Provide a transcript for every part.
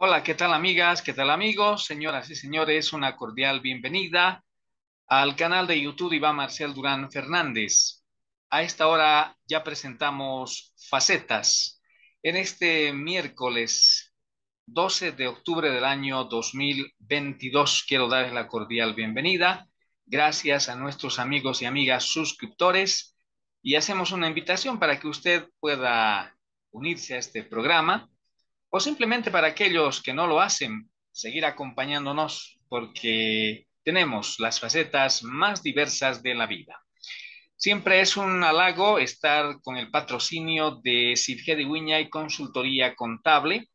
Hola, ¿qué tal amigas? ¿Qué tal amigos? Señoras y señores, una cordial bienvenida al canal de YouTube Iván Marcel Durán Fernández. A esta hora ya presentamos Facetas. En este miércoles 12 de octubre del año 2022 quiero darles la cordial bienvenida. Gracias a nuestros amigos y amigas suscriptores y hacemos una invitación para que usted pueda unirse a este programa o simplemente para aquellos que no lo hacen, seguir acompañándonos porque tenemos las facetas más diversas de la vida. Siempre es un halago estar con el patrocinio de Sirgedi Viña y Consultoría Contable,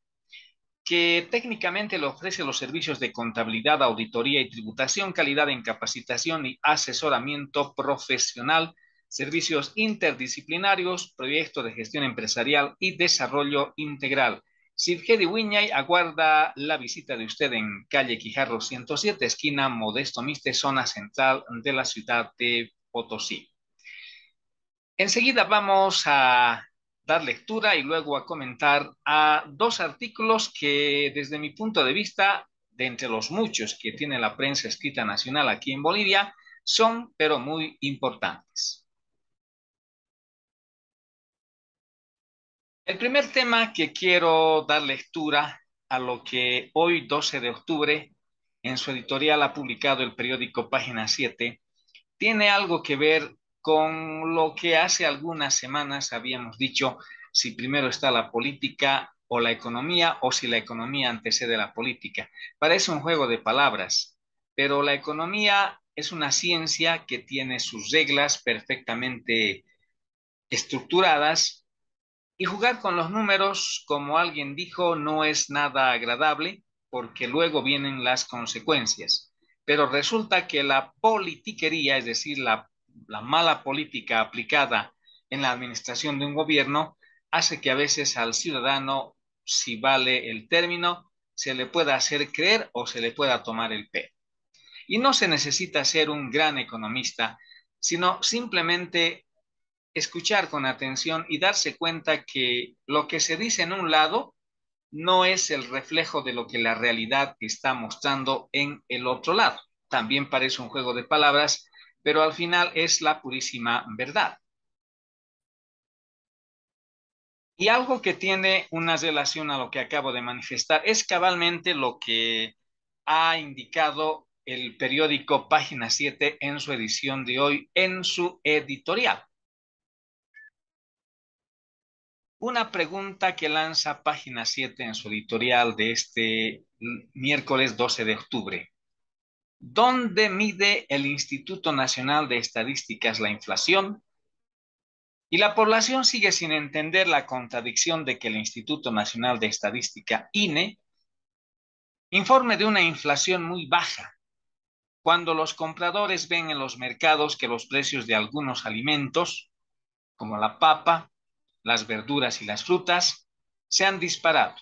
que técnicamente le ofrece los servicios de contabilidad, auditoría y tributación, calidad en capacitación y asesoramiento profesional, servicios interdisciplinarios, proyectos de gestión empresarial y desarrollo integral. Sirgedi Wiñay aguarda la visita de usted en calle Quijarro 107, esquina Modesto Miste, zona central de la ciudad de Potosí. Enseguida vamos a dar lectura y luego a comentar a dos artículos que desde mi punto de vista, de entre los muchos que tiene la prensa escrita nacional aquí en Bolivia, son pero muy importantes. El primer tema que quiero dar lectura a lo que hoy 12 de octubre en su editorial ha publicado el periódico Página 7 tiene algo que ver con lo que hace algunas semanas habíamos dicho, si primero está la política o la economía o si la economía antecede la política. Parece un juego de palabras, pero la economía es una ciencia que tiene sus reglas perfectamente estructuradas y jugar con los números, como alguien dijo, no es nada agradable porque luego vienen las consecuencias. Pero resulta que la politiquería, es decir, la mala política aplicada en la administración de un gobierno, hace que a veces al ciudadano, si vale el término, se le pueda hacer creer o se le pueda tomar el pelo. Y no se necesita ser un gran economista, sino simplemente escuchar con atención y darse cuenta que lo que se dice en un lado no es el reflejo de lo que la realidad está mostrando en el otro lado. También parece un juego de palabras, pero al final es la purísima verdad. Y algo que tiene una relación a lo que acabo de manifestar es cabalmente lo que ha indicado el periódico Página 7 en su edición de hoy, en su editorial. Una pregunta que lanza Página 7 en su editorial de este miércoles 12 de octubre. ¿Dónde mide el Instituto Nacional de Estadísticas la inflación? Y la población sigue sin entender la contradicción de que el Instituto Nacional de Estadística, INE, informe de una inflación muy baja, cuando los compradores ven en los mercados que los precios de algunos alimentos, como la papa, las verduras y las frutas, se han disparado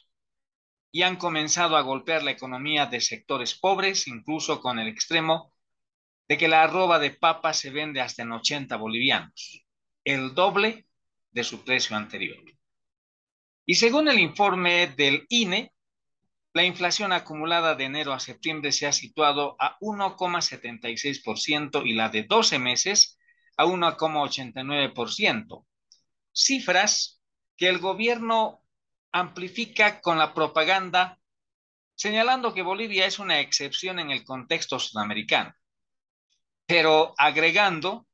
y han comenzado a golpear la economía de sectores pobres, incluso con el extremo de que la arroba de papa se vende hasta en 80 bolivianos, el doble de su precio anterior. Y según el informe del INE, la inflación acumulada de enero a septiembre se ha situado a 1,76% y la de 12 meses a 1,89%. Cifras que el gobierno amplifica con la propaganda señalando que Bolivia es una excepción en el contexto sudamericano, pero agregando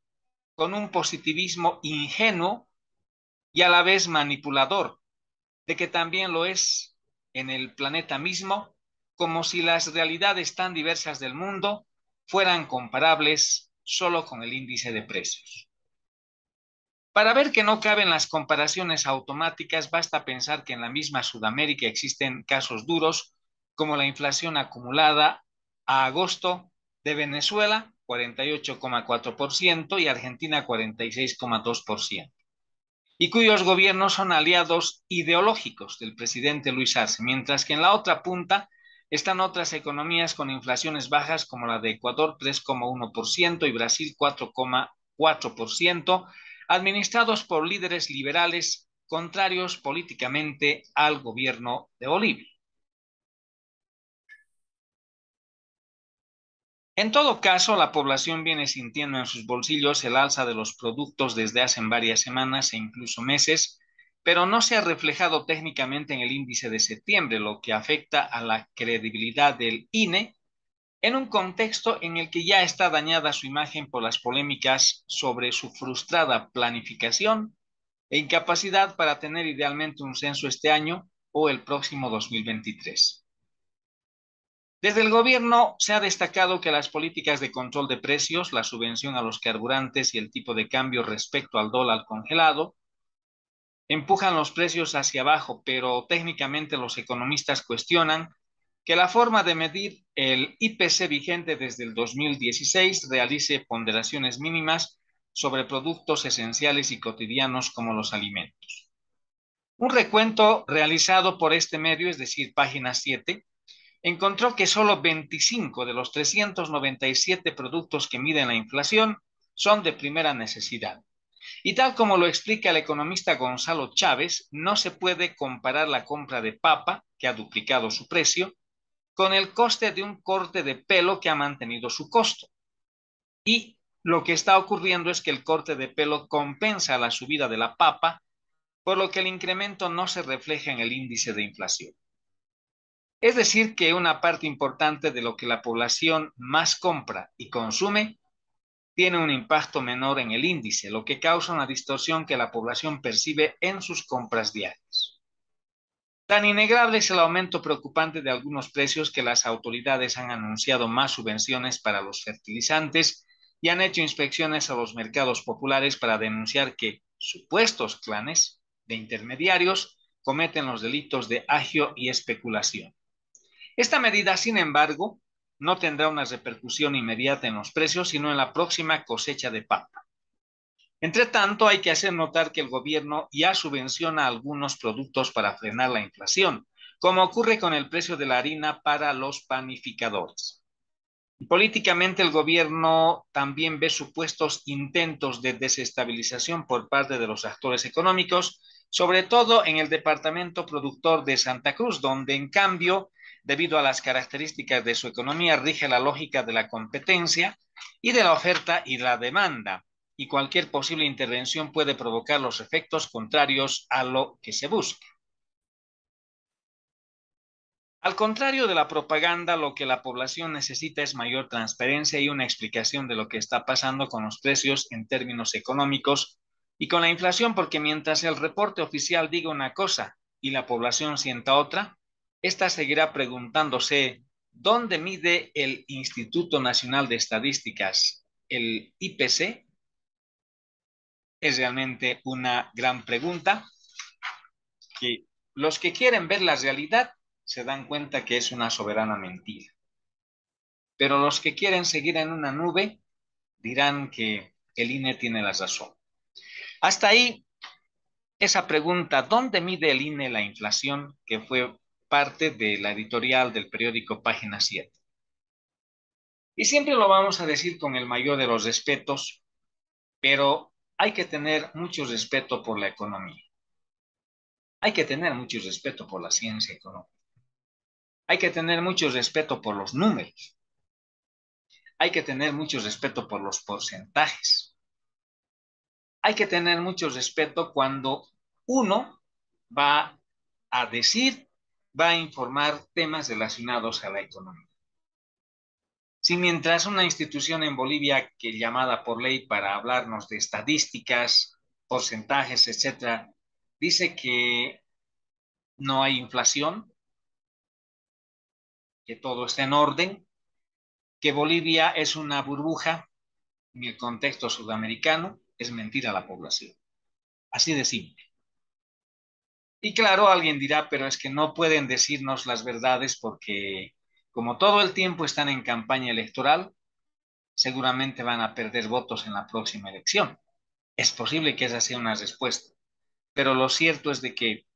con un positivismo ingenuo y a la vez manipulador, de que también lo es en el planeta mismo, como si las realidades tan diversas del mundo fueran comparables solo con el índice de precios. Para ver que no caben las comparaciones automáticas, basta pensar que en la misma Sudamérica existen casos duros como la inflación acumulada a agosto de Venezuela, 48,4% y Argentina, 46,2%, y cuyos gobiernos son aliados ideológicos del presidente Luis Arce, mientras que en la otra punta están otras economías con inflaciones bajas como la de Ecuador, 3,1% y Brasil, 4,4%, administrados por líderes liberales contrarios políticamente al gobierno de Bolivia. En todo caso, la población viene sintiendo en sus bolsillos el alza de los productos desde hace varias semanas e incluso meses, pero no se ha reflejado técnicamente en el índice de septiembre, lo que afecta a la credibilidad del INE en un contexto en el que ya está dañada su imagen por las polémicas sobre su frustrada planificación e incapacidad para tener idealmente un censo este año o el próximo 2023. Desde el gobierno se ha destacado que las políticas de control de precios, la subvención a los carburantes y el tipo de cambio respecto al dólar congelado empujan los precios hacia abajo, pero técnicamente los economistas cuestionan que la forma de medir el IPC vigente desde el 2016 realice ponderaciones mínimas sobre productos esenciales y cotidianos como los alimentos. Un recuento realizado por este medio, es decir, página 7, encontró que solo 25 de los 397 productos que miden la inflación son de primera necesidad. Y tal como lo explica el economista Gonzalo Chávez, no se puede comparar la compra de papa, que ha duplicado su precio, con el coste de un corte de pelo que ha mantenido su costo. Y lo que está ocurriendo es que el corte de pelo compensa la subida de la papa, por lo que el incremento no se refleja en el índice de inflación. Es decir, que una parte importante de lo que la población más compra y consume tiene un impacto menor en el índice, lo que causa una distorsión que la población percibe en sus compras diarias. Tan innegable es el aumento preocupante de algunos precios que las autoridades han anunciado más subvenciones para los fertilizantes y han hecho inspecciones a los mercados populares para denunciar que supuestos clanes de intermediarios cometen los delitos de agio y especulación. Esta medida, sin embargo, no tendrá una repercusión inmediata en los precios, sino en la próxima cosecha de papa. Entre tanto, hay que hacer notar que el gobierno ya subvenciona algunos productos para frenar la inflación, como ocurre con el precio de la harina para los panificadores. Políticamente, el gobierno también ve supuestos intentos de desestabilización por parte de los actores económicos, sobre todo en el departamento productor de Santa Cruz, donde en cambio, debido a las características de su economía, rige la lógica de la competencia y de la oferta y la demanda, y cualquier posible intervención puede provocar los efectos contrarios a lo que se busca. Al contrario de la propaganda, lo que la población necesita es mayor transparencia y una explicación de lo que está pasando con los precios en términos económicos y con la inflación, porque mientras el reporte oficial diga una cosa y la población sienta otra, ésta seguirá preguntándose dónde mide el Instituto Nacional de Estadísticas el IPC. Es realmente una gran pregunta que los que quieren ver la realidad se dan cuenta que es una soberana mentira. Pero los que quieren seguir en una nube dirán que el INE tiene la razón. Hasta ahí esa pregunta, ¿dónde mide el INE la inflación? Que fue parte de la editorial del periódico Página 7. Y siempre lo vamos a decir con el mayor de los respetos, pero hay que tener mucho respeto por la economía. Hay que tener mucho respeto por la ciencia económica. Hay que tener mucho respeto por los números. Hay que tener mucho respeto por los porcentajes. Hay que tener mucho respeto cuando uno va a decir, va a informar temas relacionados a la economía. Si mientras una institución en Bolivia que llamada por ley para hablarnos de estadísticas, porcentajes, etcétera, dice que no hay inflación, que todo está en orden, que Bolivia es una burbuja en el contexto sudamericano, es mentira a la población. Así de simple. Y claro, alguien dirá, pero es que no pueden decirnos las verdades porque como todo el tiempo están en campaña electoral, seguramente van a perder votos en la próxima elección. Es posible que esa sea una respuesta, pero lo cierto es de que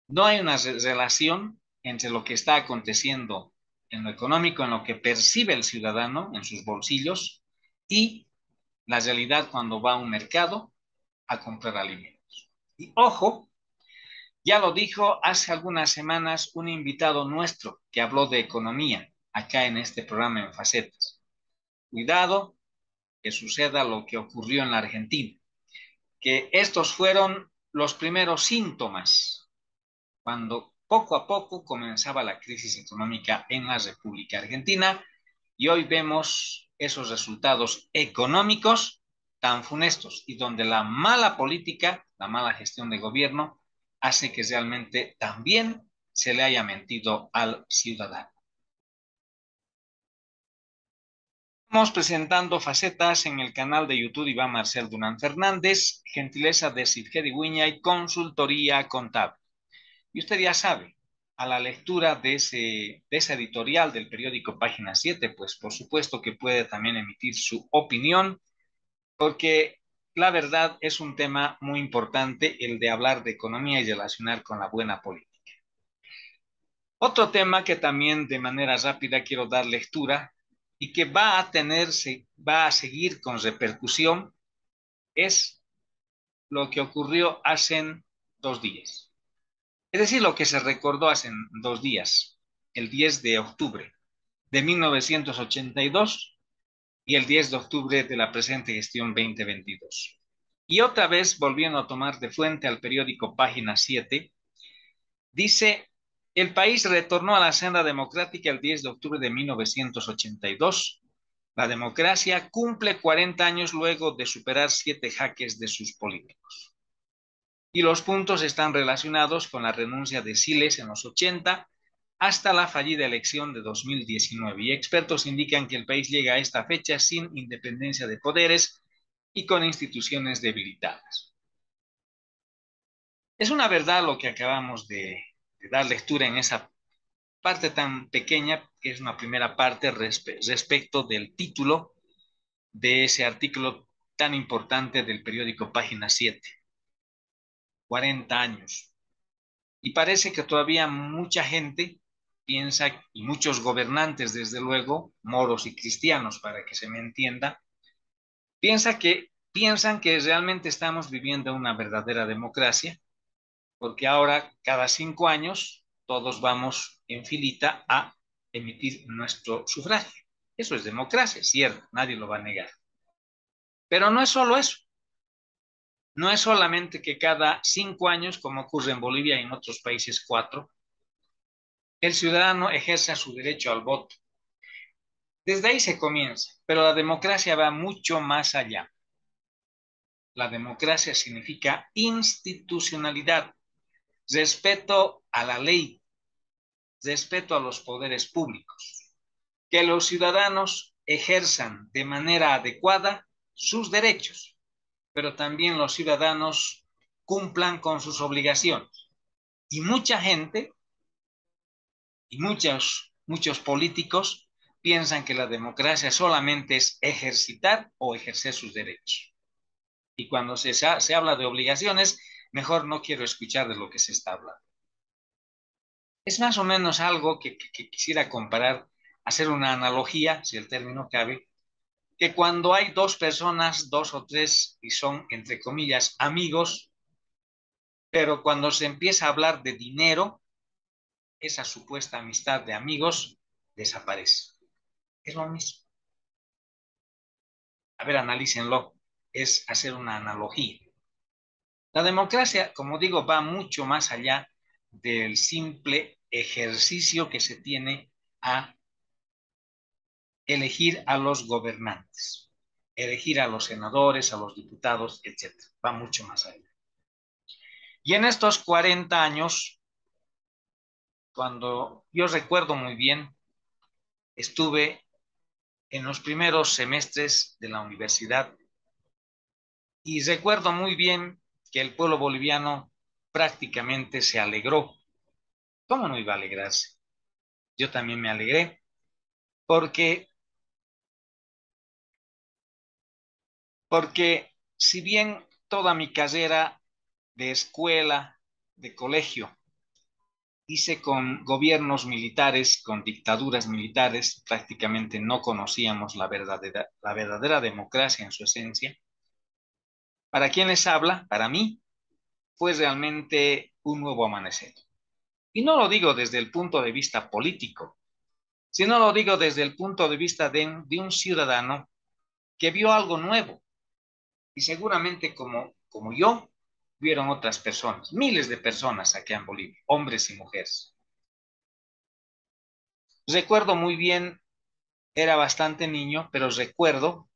no hay una relación entre lo que está aconteciendo en lo económico, en lo que percibe el ciudadano en sus bolsillos y la realidad cuando va a un mercado a comprar alimentos. Y ojo, ya lo dijo hace algunas semanas un invitado nuestro que habló de economía acá en este programa en Facetas. Cuidado que suceda lo que ocurrió en la Argentina, que estos fueron los primeros síntomas cuando poco a poco comenzaba la crisis económica en la República Argentina y hoy vemos esos resultados económicos tan funestos y donde la mala política, la mala gestión de gobierno hace que realmente también se le haya mentido al ciudadano. Estamos presentando facetas en el canal de YouTube Iván Marcel Durán Fernández, gentileza de Sidgedi Wiña y consultoría contable. Y usted ya sabe, a la lectura de ese editorial del periódico Página 7, pues por supuesto que puede también emitir su opinión, porque la verdad es un tema muy importante el de hablar de economía y relacionar con la buena política. Otro tema que también de manera rápida quiero dar lectura y que va a seguir con repercusión es lo que ocurrió hace 2 días. Es decir, lo que se recordó hace 2 días, el 10 de octubre de 1982 y el 10 de octubre de la presente gestión 2022. Y otra vez, volviendo a tomar de fuente al periódico Página 7, dice, el país retornó a la senda democrática el 10 de octubre de 1982. La democracia cumple 40 años luego de superar 7 jaques de sus políticos. Y los puntos están relacionados con la renuncia de Siles en los 80 hasta la fallida elección de 2019. Y expertos indican que el país llega a esta fecha sin independencia de poderes y con instituciones debilitadas. Es una verdad lo que acabamos de dar lectura en esa parte tan pequeña, que es una primera parte respecto del título de ese artículo tan importante del periódico Página 7. 40 años. Y parece que todavía mucha gente piensa, y muchos gobernantes, desde luego, moros y cristianos, para que se me entienda, piensan que realmente estamos viviendo una verdadera democracia, porque ahora, cada 5 años, todos vamos en filita a emitir nuestro sufragio. Eso es democracia, cierto, nadie lo va a negar. Pero no es solo eso. No es solamente que cada 5 años, como ocurre en Bolivia y en otros países 4, el ciudadano ejerza su derecho al voto. Desde ahí se comienza, pero la democracia va mucho más allá. La democracia significa institucionalidad, respeto a la ley, respeto a los poderes públicos, que los ciudadanos ejerzan de manera adecuada sus derechos, pero también los ciudadanos cumplan con sus obligaciones. Y mucha gente y muchos políticos piensan que la democracia solamente es ejercitar o ejercer sus derechos. Y cuando se habla de obligaciones, mejor no quiero escuchar de lo que se está hablando. Es más o menos algo que quisiera comparar, hacer una analogía, si el término cabe, que cuando hay dos personas, dos o tres, y son, entre comillas, amigos, pero cuando se empieza a hablar de dinero, esa supuesta amistad de amigos desaparece. Es lo mismo. A ver, analícenlo. Es hacer una analogía. La democracia, como digo, va mucho más allá del simple ejercicio que se tiene a elegir a los gobernantes, elegir a los senadores, a los diputados, etcétera. Va mucho más allá. Y en estos 40 años, cuando yo recuerdo muy bien, estuve en los primeros semestres de la universidad y recuerdo muy bien que el pueblo boliviano prácticamente se alegró. ¿Cómo no iba a alegrarse? Yo también me alegré porque, porque si bien toda mi carrera de escuela, de colegio, hice con gobiernos militares, con dictaduras militares, prácticamente no conocíamos la verdadera democracia en su esencia. Para quien les habla, para mí, fue realmente un nuevo amanecer. Y no lo digo desde el punto de vista político, Si no lo digo desde el punto de vista de un ciudadano que vio algo nuevo y seguramente como yo, vieron otras personas, miles de personas aquí en Bolivia, hombres y mujeres. Recuerdo muy bien, era bastante niño, pero recuerdo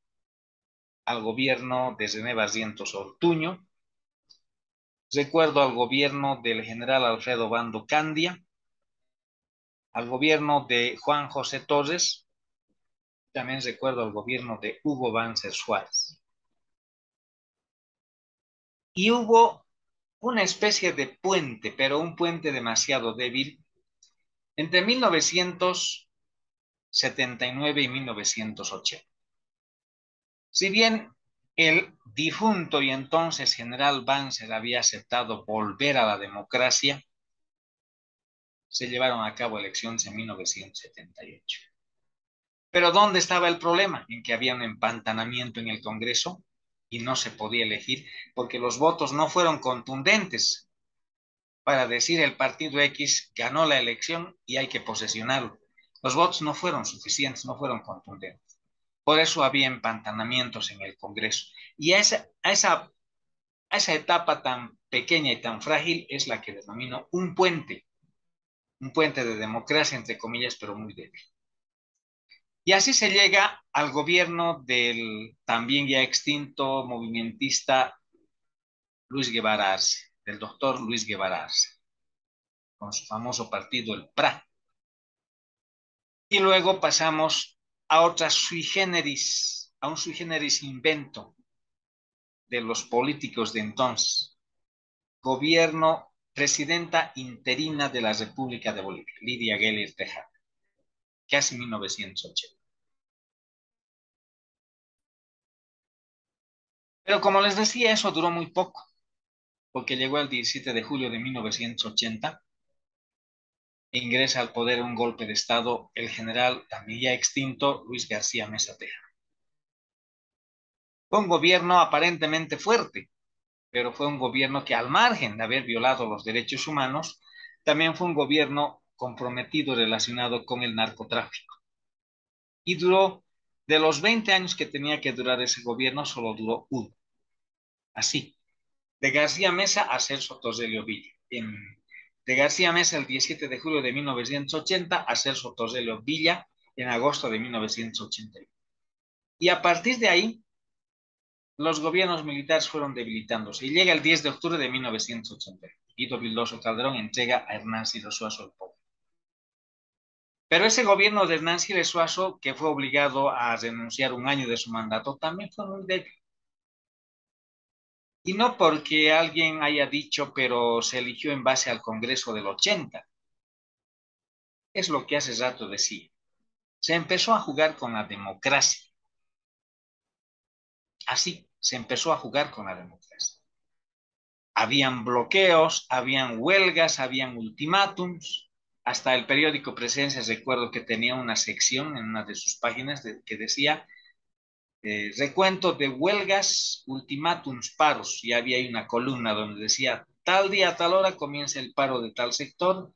al gobierno de René Barrientos Ortuño, recuerdo al gobierno del general Alfredo Bando Candia, al gobierno de Juan José Torres, también recuerdo al gobierno de Hugo Banzer Suárez. Y hubo una especie de puente, pero un puente demasiado débil, entre 1979 y 1980. Si bien el difunto y entonces general Banzer había aceptado volver a la democracia, se llevaron a cabo elecciones en 1978. Pero ¿dónde estaba el problema? En que había un empantanamiento en el Congreso y no se podía elegir porque los votos no fueron contundentes para decir el partido X ganó la elección y hay que posesionarlo. Los votos no fueron suficientes, no fueron contundentes. Por eso había empantanamientos en el Congreso. Y a esa etapa tan pequeña y tan frágil es la que denomino un puente de democracia, entre comillas, pero muy débil. Y así se llega al gobierno del también ya extinto movimentista Luis Guevara Arce, del doctor Luis Guevara Arce, con su famoso partido, el PRA. Y luego pasamos a otra sui generis, a un sui generis invento de los políticos de entonces. Gobierno, presidenta interina de la República de Bolivia, Lidia Geller Tejada, casi 1980. Pero como les decía, eso duró muy poco, porque llegó el 17 de julio de 1980, e ingresa al poder un golpe de Estado el general también ya extinto Luis García Meza Tejada. Fue un gobierno aparentemente fuerte, pero fue un gobierno que al margen de haber violado los derechos humanos, también fue un gobierno comprometido relacionado con el narcotráfico. Y duró, de los 20 años que tenía que durar ese gobierno, solo duró uno. Así, de García Meza a Celso Torrelio Villa. De García Meza el 17 de julio de 1980 a Celso Torrelio Villa en agosto de 1981. Y a partir de ahí, los gobiernos militares fueron debilitándose. Y llega el 10 de octubre de 1980. Guido Vildoso Calderón entrega a Hernán Siles Suazo el poder. Pero ese gobierno de Hernán Siles Suazo, que fue obligado a renunciar un año de su mandato, también fue muy débil. Y no porque alguien haya dicho, pero se eligió en base al Congreso del 80. Es lo que hace rato decía. Se empezó a jugar con la democracia. Así, se empezó a jugar con la democracia. Habían bloqueos, habían huelgas, habían ultimátums. Hasta el periódico Presencia, recuerdo que tenía una sección en una de sus páginas que decía recuento de huelgas, ultimátums, paros. Y había ahí una columna donde decía tal día, tal hora comienza el paro de tal sector.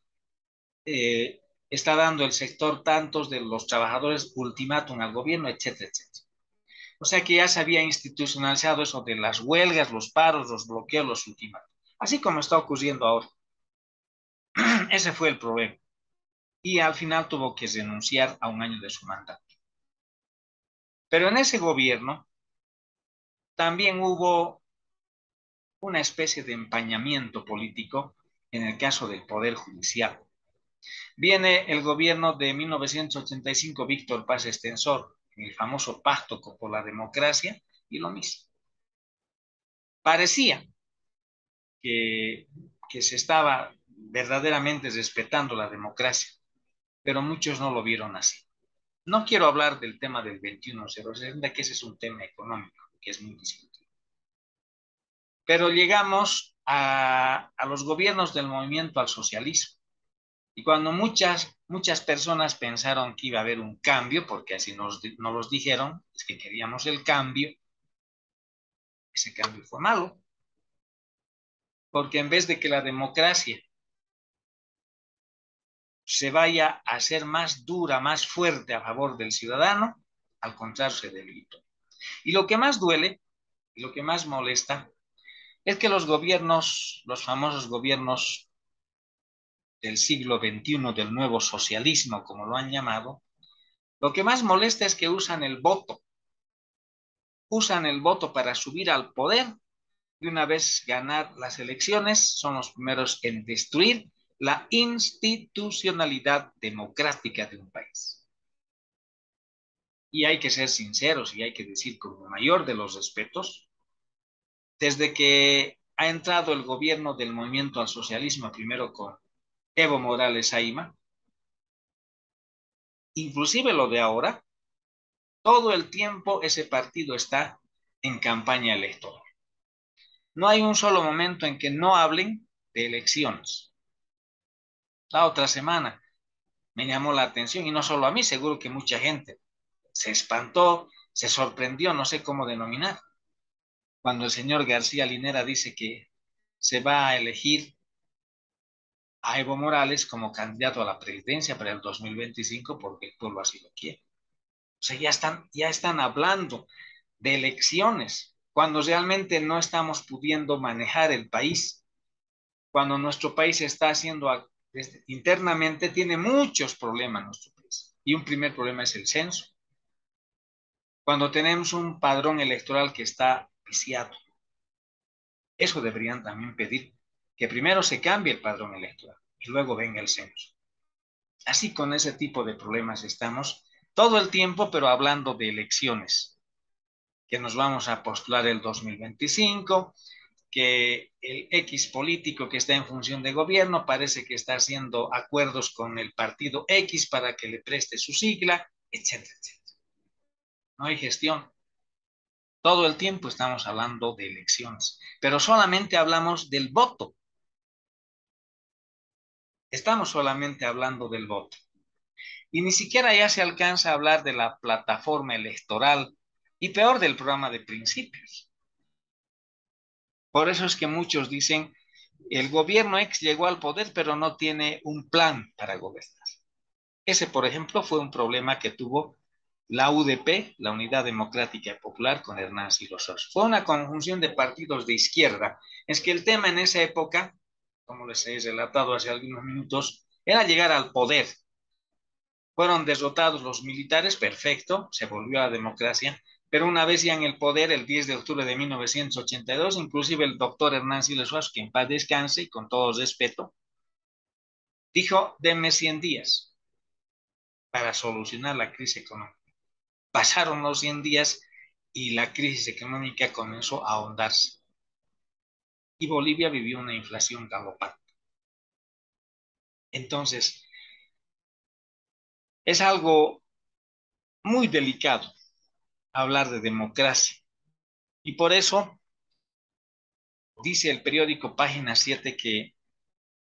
Eh, está dando el sector tantos de los trabajadores ultimátum al gobierno, etcétera, etcétera. O sea que ya se había institucionalizado eso de las huelgas, los paros, los bloqueos, los ultimátum. Así como está ocurriendo ahora. Ese fue el problema. Y al final tuvo que renunciar a un año de su mandato. Pero en ese gobierno también hubo una especie de empañamiento político en el caso del Poder Judicial. Viene el gobierno de 1985, Víctor Paz Extensor, el famoso pacto por la democracia, y lo mismo. Parecía que, que se estaba verdaderamente respetando la democracia, pero muchos no lo vieron así. No quiero hablar del tema del 21-060, que ese es un tema económico, que es muy discutido. Pero llegamos a los gobiernos del movimiento al socialismo. Y cuando muchas personas pensaron que iba a haber un cambio, porque así nos los dijeron, es que queríamos el cambio, ese cambio fue malo, porque en vez de que la democracia se vaya a hacer más dura, más fuerte a favor del ciudadano, al contrario, se debilitó. Y lo que más duele y lo que más molesta es que los gobiernos, los famosos gobiernos del siglo XXI, del nuevo socialismo, como lo han llamado, lo que más molesta es que usan el voto para subir al poder y una vez ganar las elecciones, son los primeros en destruir la institucionalidad democrática de un país. Y hay que ser sinceros y hay que decir con el mayor de los respetos, desde que ha entrado el gobierno del movimiento al socialismo, primero con Evo Morales Aima, inclusive lo de ahora, todo el tiempo ese partido está en campaña electoral. No hay un solo momento en que no hablen de elecciones. La otra semana me llamó la atención, y no solo a mí, seguro que mucha gente se espantó, se sorprendió, no sé cómo denominar, cuando el señor García Linera dice que se va a elegir a Evo Morales como candidato a la presidencia para el 2025 porque el pueblo así lo quiere. O sea, ya están hablando de elecciones cuando realmente no estamos pudiendo manejar el país, cuando nuestro país está haciendo internamente, tiene muchos problemas nuestro país. Y un primer problema es el censo. Cuando tenemos un padrón electoral que está viciado, eso deberían también pedir que primero se cambie el padrón electoral y luego venga el censo. Así con ese tipo de problemas estamos todo el tiempo, pero hablando de elecciones, que nos vamos a postular el 2025, que el X político que está en función de gobierno parece que está haciendo acuerdos con el partido X para que le preste su sigla, etcétera, etcétera. No hay gestión. Todo el tiempo estamos hablando de elecciones, pero solamente hablamos del voto. Estamos solamente hablando del voto. Y ni siquiera ya se alcanza a hablar de la plataforma electoral y peor del programa de principios. Por eso es que muchos dicen, el gobierno X llegó al poder, pero no tiene un plan para gobernar. Ese, por ejemplo, fue un problema que tuvo la UDP, la Unidad Democrática y Popular, con Hernán Silos Horst. Fue una conjunción de partidos de izquierda. Es que el tema en esa época, como les he relatado hace algunos minutos, era llegar al poder. Fueron derrotados los militares, perfecto, se volvió a la democracia, pero una vez ya en el poder, el 10 de octubre de 1982, inclusive el doctor Hernán Siles Suárez, que en paz descanse y con todo respeto, dijo, denme 100 días para solucionar la crisis económica. Pasaron los 100 días y la crisis económica comenzó a ahondarse. Y Bolivia vivió una inflación galopante. Entonces, es algo muy delicado hablar de democracia. Y por eso dice el periódico Página 7 que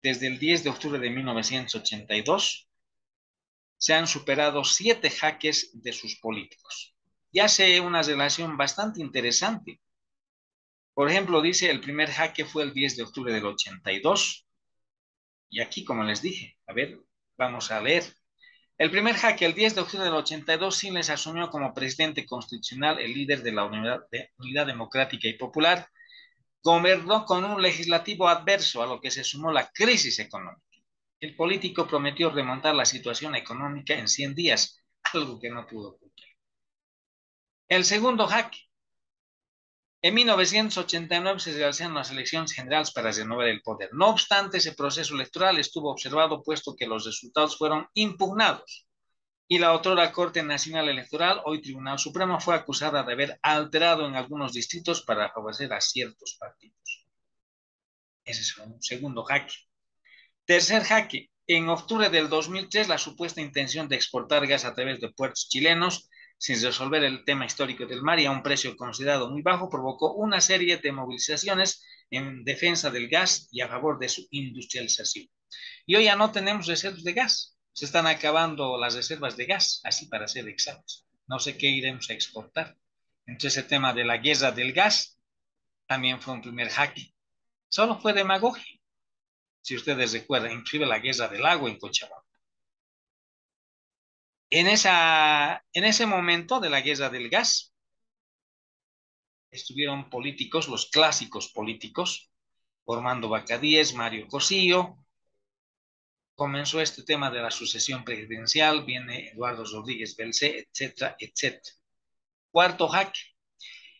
desde el 10 de octubre de 1982 se han superado 7 jaques de sus políticos. Y hace una relación bastante interesante. Por ejemplo, dice el primer jaque fue el 10 de octubre del 82. Y aquí, como les dije, a ver, vamos a leer. El primer jaque, el 10 de octubre del 82, Siles asumió como presidente constitucional el líder de la Unidad Democrática y Popular. Gobernó con un legislativo adverso, a lo que se sumó la crisis económica. El político prometió remontar la situación económica en 100 días, algo que no pudo cumplir. El segundo jaque. En 1989 se realizaron las elecciones generales para renovar el poder. No obstante, ese proceso electoral estuvo observado puesto que los resultados fueron impugnados. Y la otrora Corte Nacional Electoral, hoy Tribunal Supremo, fue acusada de haber alterado en algunos distritos para favorecer a ciertos partidos. Ese es un segundo jaque. Tercer jaque. En octubre del 2003, la supuesta intención de exportar gas a través de puertos chilenos, sin resolver el tema histórico del mar y a un precio considerado muy bajo, provocó una serie de movilizaciones en defensa del gas y a favor de su industrialización. Y hoy ya no tenemos reservas de gas. Se están acabando las reservas de gas, así para ser exactos. No sé qué iremos a exportar. Entonces, el tema de la guerra del gas también fue un primer jaque. Solo fue demagogia. Si ustedes recuerdan, inclusive la guerra del agua en Cochabamba. En ese momento de la guerra del gas, estuvieron políticos, los clásicos políticos, Ormando Bacadíes, Mario Cosillo. Comenzó este tema de la sucesión presidencial, viene Eduardo Rodríguez Belcé, etcétera, etcétera. Cuarto jaque.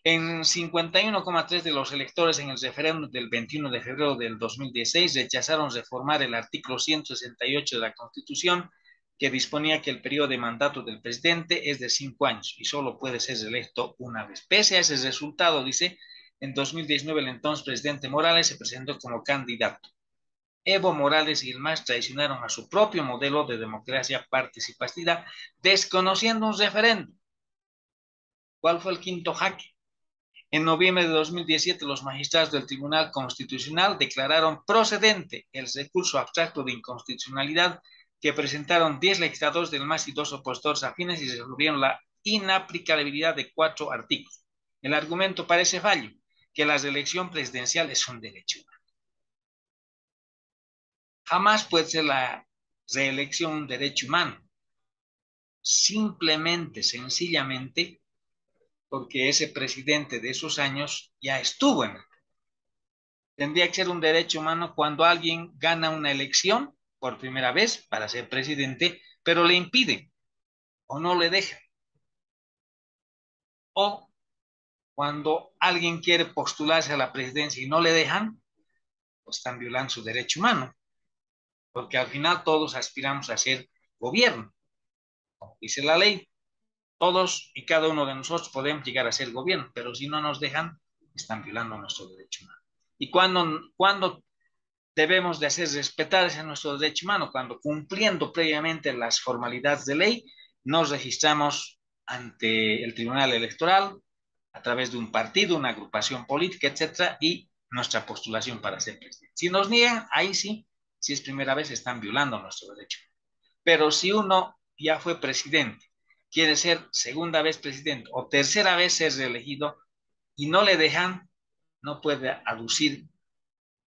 En 51,3% de los electores en el referéndum del 21 de febrero del 2016 rechazaron reformar el artículo 168 de la Constitución, que disponía que el periodo de mandato del presidente es de 5 años y solo puede ser reelecto una vez. Pese a ese resultado, dice, en 2019 el entonces presidente Morales se presentó como candidato. Evo Morales y el MAS traicionaron a su propio modelo de democracia participativa, desconociendo un referéndum. ¿Cuál fue el quinto jaque? En noviembre de 2017, los magistrados del Tribunal Constitucional declararon procedente el recurso abstracto de inconstitucionalidad que presentaron 10 legisladores del MAS y 2 opositores afines y resolvieron la inaplicabilidad de 4 artículos. El argumento para ese fallo, que la reelección presidencial es un derecho humano. Jamás puede ser la reelección un derecho humano. Simplemente, sencillamente, porque ese presidente de esos años ya estuvo en el. Tendría que ser un derecho humano cuando alguien gana una elección por primera vez para ser presidente, pero le impiden o no le dejan. O cuando alguien quiere postularse a la presidencia y no le dejan, pues están violando su derecho humano, porque al final todos aspiramos a ser gobierno, como dice la ley. Todos y cada uno de nosotros podemos llegar a ser gobierno, pero si no nos dejan, están violando nuestro derecho humano. ¿Y cuando debemos de hacer respetar ese nuestro derecho humano? Cuando, cumpliendo previamente las formalidades de ley, nos registramos ante el Tribunal Electoral a través de un partido, una agrupación política, etcétera, y nuestra postulación para ser presidente. Si nos niegan, ahí sí, si es primera vez, están violando nuestro derecho. Pero si uno ya fue presidente, quiere ser segunda vez presidente o tercera vez ser reelegido y no le dejan, no puede aducir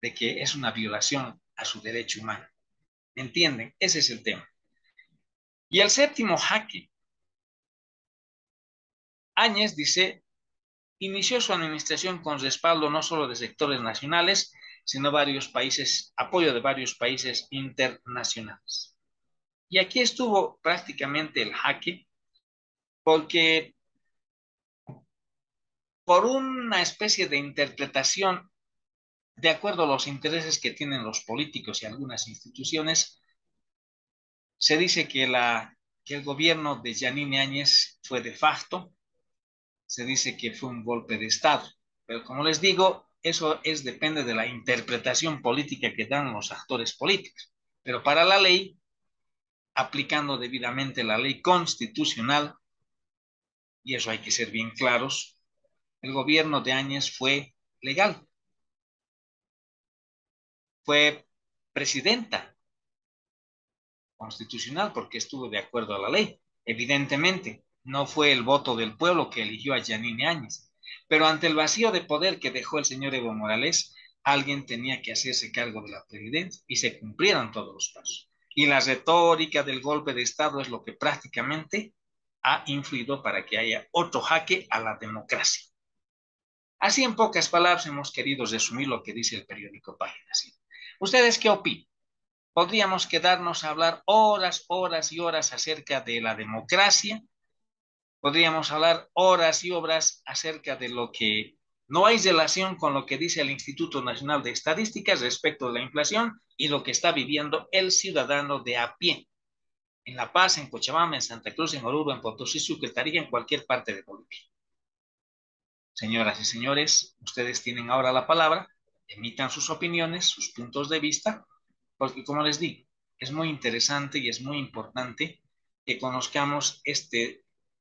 de que es una violación a su derecho humano. ¿Me entienden? Ese es el tema. Y el séptimo jaque. Áñez dice, inició su administración con respaldo no solo de sectores nacionales, sino varios países, apoyo de varios países internacionales. Y aquí estuvo prácticamente el jaque, porque por una especie de interpretación de acuerdo a los intereses que tienen los políticos y algunas instituciones, se dice que el gobierno de Yanine Áñez fue de facto, se dice que fue un golpe de Estado, pero como les digo, eso depende de la interpretación política que dan los actores políticos. Pero para la ley, aplicando debidamente la ley constitucional, y eso hay que ser bien claros, el gobierno de Áñez fue legal, fue presidenta constitucional porque estuvo de acuerdo a la ley. Evidentemente, no fue el voto del pueblo que eligió a Yanine Áñez, pero ante el vacío de poder que dejó el señor Evo Morales, alguien tenía que hacerse cargo de la presidencia y se cumplieron todos los pasos. Y la retórica del golpe de Estado es lo que prácticamente ha influido para que haya otro jaque a la democracia. Así, en pocas palabras, hemos querido resumir lo que dice el periódico Página 7. ¿Ustedes qué opinan? Podríamos quedarnos a hablar horas, horas y horas acerca de la democracia. Podríamos hablar horas y horas acerca de lo que no hay relación con lo que dice el Instituto Nacional de Estadísticas respecto de la inflación y lo que está viviendo el ciudadano de a pie. En La Paz, en Cochabamba, en Santa Cruz, en Oruro, en Potosí, Sucre, Tarija, en cualquier parte de Bolivia. Señoras y señores, ustedes tienen ahora la palabra, emitan sus opiniones, sus puntos de vista, porque como les digo, es muy interesante y es muy importante que conozcamos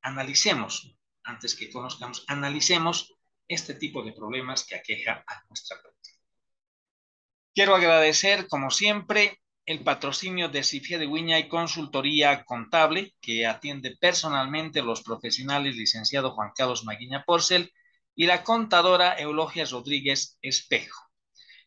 analicemos, antes que conozcamos, analicemos este tipo de problemas que aqueja a nuestra patria. Quiero agradecer, como siempre, el patrocinio de Cifie de Viña y Consultoría Contable, que atiende personalmente los profesionales licenciado Juan Carlos Maguiña Porcel y la contadora Eulogia Rodríguez Espejo.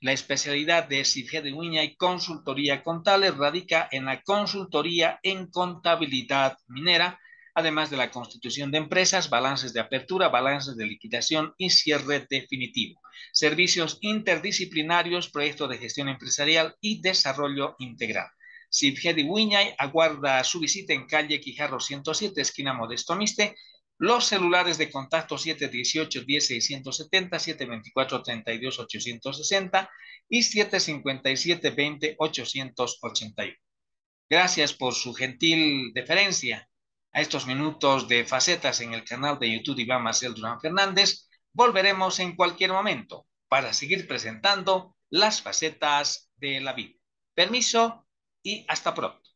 La especialidad de Sifge de Viña y Consultoría Contable radica en la consultoría en contabilidad minera, además de la constitución de empresas, balances de apertura, balances de liquidación y cierre definitivo. Servicios interdisciplinarios, proyectos de gestión empresarial y desarrollo integral. Sifge de Viña aguarda su visita en calle Quijarro 107, esquina Modesto Miste. Los celulares de contacto 718-10670, 724-32-860 y 757-20-881. Gracias por su gentil deferencia a estos minutos de facetas en el canal de YouTube de Iván Marcel Durán Fernández. Volveremos en cualquier momento para seguir presentando las facetas de la vida. Permiso y hasta pronto.